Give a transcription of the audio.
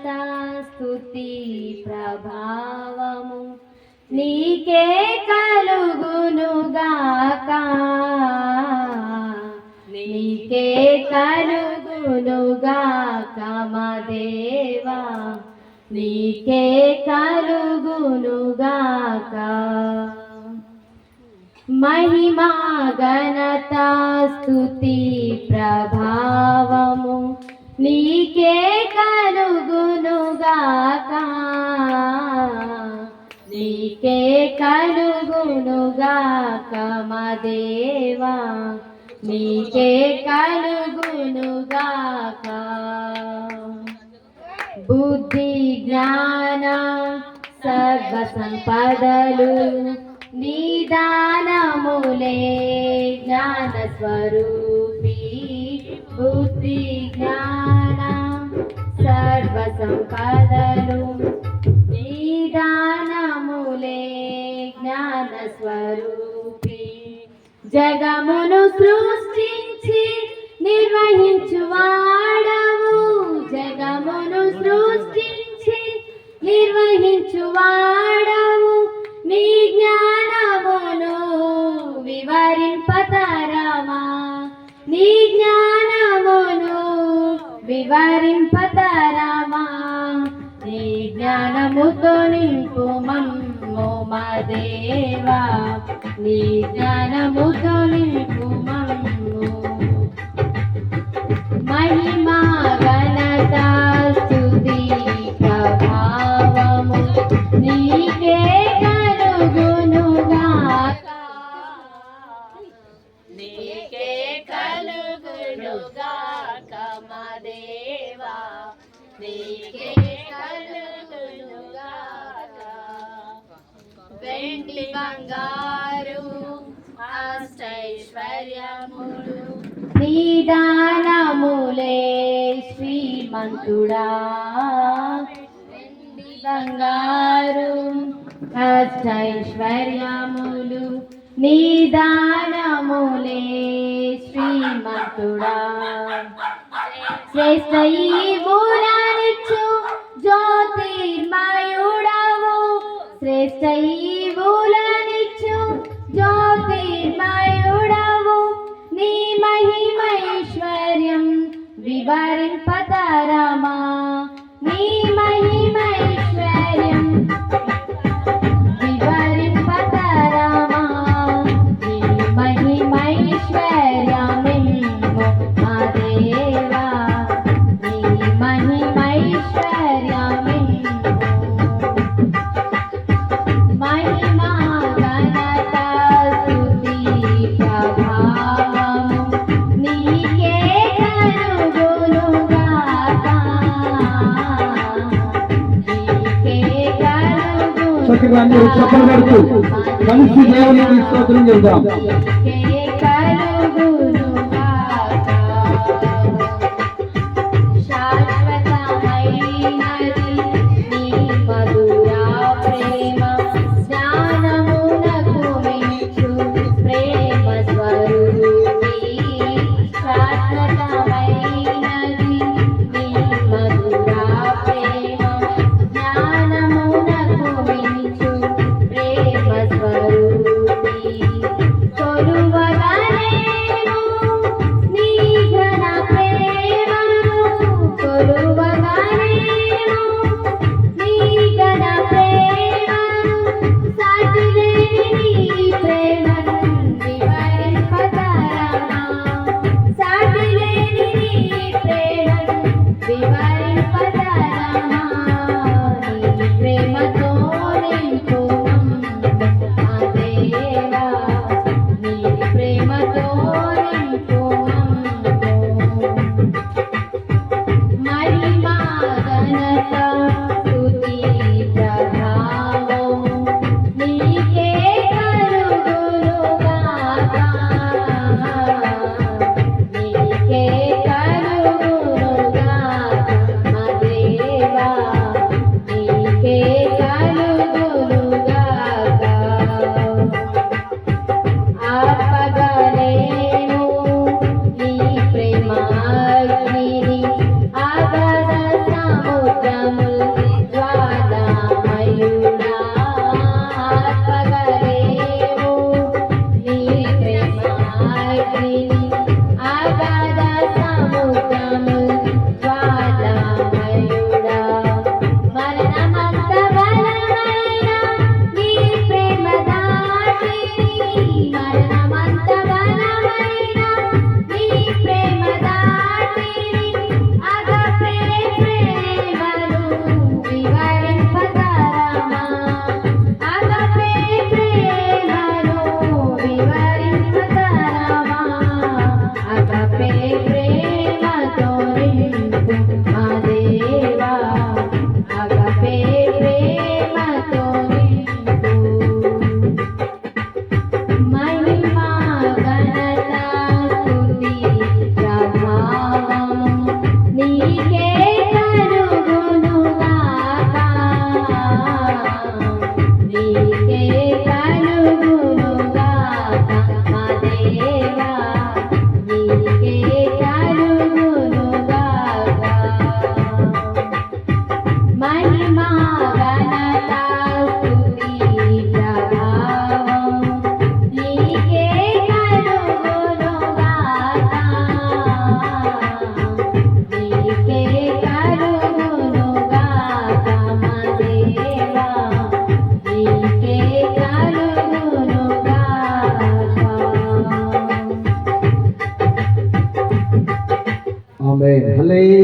ఘనత స్తుతి ప్రభావము నీకే కలుగునుగాక, నీకే కలుగునుగాక మా దేవా, నీకే కలుగునుగాక. మహిమా ఘనత స్తుతి ప్రభావము నీకే కలుగునుగాక, నీకే కలుగునుగాక మా దేవా, నీకే కలుగునుగాక. బుద్ధి జ్ఞాన సర్వ సంపదలు నిదానములే జ్ఞాన స్వరూపి. బుద్ధి జ్ఞాన సర్వ సంపదలు నిదానములే జ్ఞాన స్వరూపి. జగమును సృష్టించి నిర్వహించువాడవు, జగమును సృష్టించి నిర్వహించువాడవు. నీ జ్ఞానమును వివరింపతరమా, నీ జ్ఞానమును వివరింపతరమా. నీ జ్ఞానముతో నింపు మమ్ము మా దేవా, నీ జ్ఞానముతో నింపు మమ్ము. మహిమా ఘనత స్తుతి ప్రభావము నీకే కలుగునుగాక, నీకే కలుగునుగాక మా దేవా, నీకే కలుగునుగాక. వెండి బంగారు అష్టైశ్వర్యములు నిదానములే శ్రీమంతుడా. వెండి బంగారు అష్టైశ్వర్యములు నిదానములే శ్రీమంతుడా. శ్రేష్ఠ ఈవులనిచ్చు జ్యోతిర్మయుడవు, శ్రేష్ఠ ఈవులనిచ్చు జ్యోతిర్మయుడవు. నీ మహిమైశ్వర్యం వివరింపతరమా, నీ మహిమైశ్వర్యం వివరింపతరమా. నీ మహిమైశ్వర్యమిమ్ము మా దేవా, నీ మహిమైశ్వర్యమిమ్ము. మహిమా ఘనత స్తుతి ప్రభావము నీకే కలుగునుగాక, నీకే కలుగునుగాక. కలిసి దేవునికి స్తోత్రం చేద్దాం. నీకే కలుగునుగాక. శాశ్వతమైనది నీ మధుర ప్రేమ, జ్ఞానమునకు మించు ప్రేమ స్వరూపి. శాశ్వతమైనది నీ మధుర ప్రేమ, జ్ఞానమునకు మించు ప్రేమ స్వరూపి. కొలువగలేము నీ ఘన ప్రేమను, కొలువగలేము నీ ఘన ప్రేమను. సాటిలేని నీ ప్రేమను వివరింపతరమా, సాటిలేని నీ ప్రేమను వివరింపతరమా. నీ ప్రేమతో నింపు మా దేవా, నీ ప్రేమతో నింపు. మహిమా ఘనత స్తుతి ప్రభావము నీకే కలుగునుగాక, నీకే కలుగునుగాక. హల్లెలూయా